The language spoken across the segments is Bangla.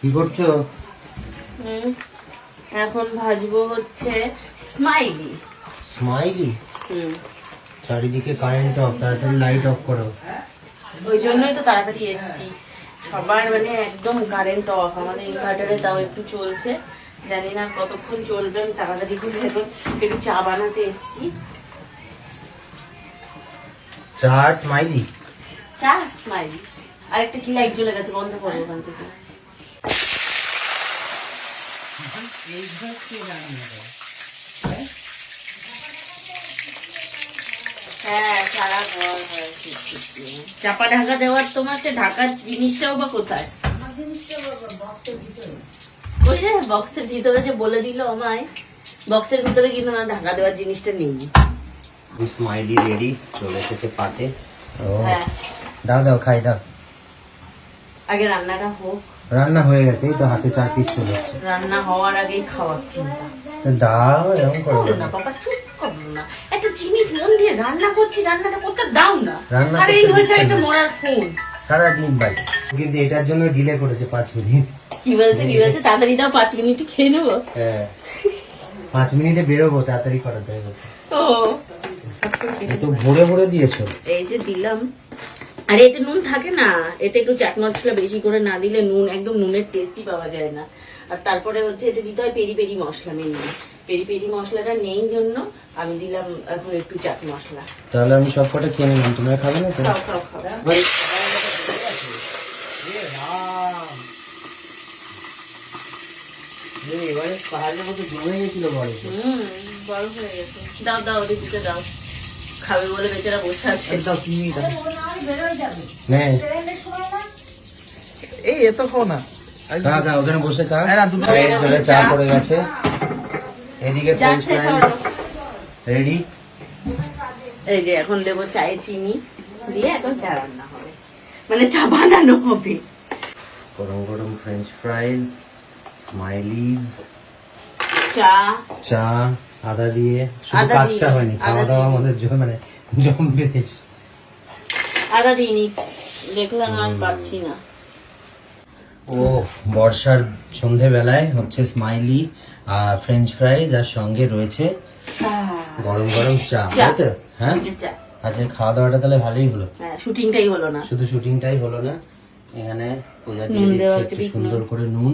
কি করছো? এখন ভাজবো হচ্ছে স্মাইলি। স্মাইলি? চারিদিকে কারেন্ট অফ, তাড়াতাড়ি লাইট অফ করো। ওই জন্যই তো তাড়াতাড়ি এসছি। সবার মানে একদম কারেন্ট অফ, আমাদের ইনভার্টারে তাও একটু চলছে, জানি না কতক্ষণ চলবে। আমি তাড়াতাড়ি করে এখন একটু চা বানাতে এসছি। চা আর স্মাইলি? চা স্মাইলি। আর একটা কি লাইট জ্বলে গেছে, বন্ধ করো ওখান থেকে। হ্যাঁ, সারা ঘর হয়। চাপা ঢাকা দেওয়ার তোমাকে ঢাকার জিনিসটাও বা কোথায়? ওই যে বক্সের ভিতরে যে বলে দিল আমায়, বক্সের ভিতরে কিন্তু না ঢাকা দেওয়ার জিনিসটা নেই। স্মাইলি রেডি, চলে এসেছে পাতে। হ্যাঁ, দাও দাও, খাই দাও। আগে রান্নাটা হোক। রান্না হয়ে গেছে, এই তো হাতে 4 পিস চলে এসেছে। রান্না হওয়ার আগেই খাওয়ার চিন্তা। দাও, এরকম করো করো না বাবা, চুপ করো না। একটা জিনিস মন দিয়ে রান্না করছি, রান্নাটা করতে দাও না। রান্না আর এই করতে হয়েছে দিচ্ছে একটা না। মরার ফোন। সারাদিন বাই, কিন্তু এটার জন্য ডিলে করেছে 5 মিনিট। কি বলছে তাড়াতাড়ি দাও, 5 মিনিটে খেয়ে নেবো। হ্যাঁ, 5 মিনিটে বেরোবো, তাড়াতাড়ি করাতে হবে। ও তো ভরে ভরে দিয়েছো। এই যে দিলাম। আর এতে নুন থাকে না, এতে একটু চাট মশলা বেশি করে না দিলে নুন একদম নুনের টেস্টই পাওয়া যায় না। আর তারপরে হচ্ছে এতে দিতে হয় পেরি পেরি মশলা, মেন পেরি পেরি মশলাটা নেই জন্য আমি দিলাম এখন একটু চাট মশলা। তাহলে আমি সব কটা খেয়ে নিলাম, তোমরা খাবে না তো? খাও খাও খাও। এবারে পাহাড়ের মতো জমে গেছিল বড়। বড় হয়ে গেছে। দাও দাও, ওদের দিতে দাও। খাবে বলে বেচারা বসে আছে। এই এত খাও না। ওখানে বসে খা। হয়ে গেছে চা চা। পড়ে গেছে, এদিকে যাচ্ছে সব। রেডি। এই যে এখন দেবো চায়ে চিনি দিয়ে, এখন চা রান্না হবে, মানে চা বানানো হবে। গরম গরম ফ্রেঞ্চ ফ্রাইজ, স্মাইলিজ, চা, চা আদা দিয়ে। শুধু আদা কাজটা দিয়ে, হয়নি, খাওয়া আদা দাওয়া দিয়ে। আমাদের মানে জমবে বেশ। আদা দিইনি, দেখলাম আর পাচ্ছি না। ও বর্ষার সন্ধেবেলায় হচ্ছে স্মাইলি আর ফ্রেঞ্চ ফ্রাইজ, আর সঙ্গে রয়েছে গরম গরম চা, চা। তাই তো? হ্যাঁ, এই যে চা। আচ্ছা, খাওয়া দাওয়াটা তাহলে ভালোই হলো। হ্যাঁ, শুটিংটাই হলো না। শুধু শুটিংটাই হলো না, এখানে পূজা দিয়ে নুন দেওয়া দিচ্ছে হচ্ছে, একটু বিট সুন্দর নুন। করে নুন।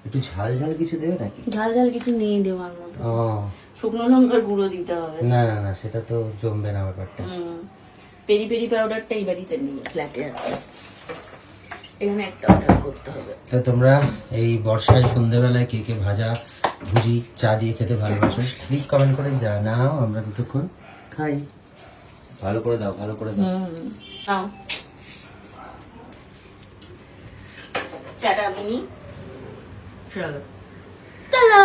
একটু ঝাল ঝাল কিছু দেবে নাকি? ঝাল ঝাল কিছু নেই দেওয়ার মতো। ও শুকনো লঙ্কার গুঁড়ো দিতে হবে। না না না, সেটা তো জমবে না ব্যাপারটা। পেরি পেরি পাউডারটা এই বাড়িতে নেই, ফ্ল্যাটে আছে। এখানে একটা অর্ডার করতে হবে। তো তোমরা এই বর্ষায় সন্ধ্যেবেলায় কে কে ভাজা ভুজি চা দিয়ে খেতে ভালোবাসো, প্লিজ কমেন্ট করে জানাও, আমরা ততক্ষণ খাই। ভালো করে দাও, ভালো করে দাও। নাও চাটা আপনি। চলো, টাটা।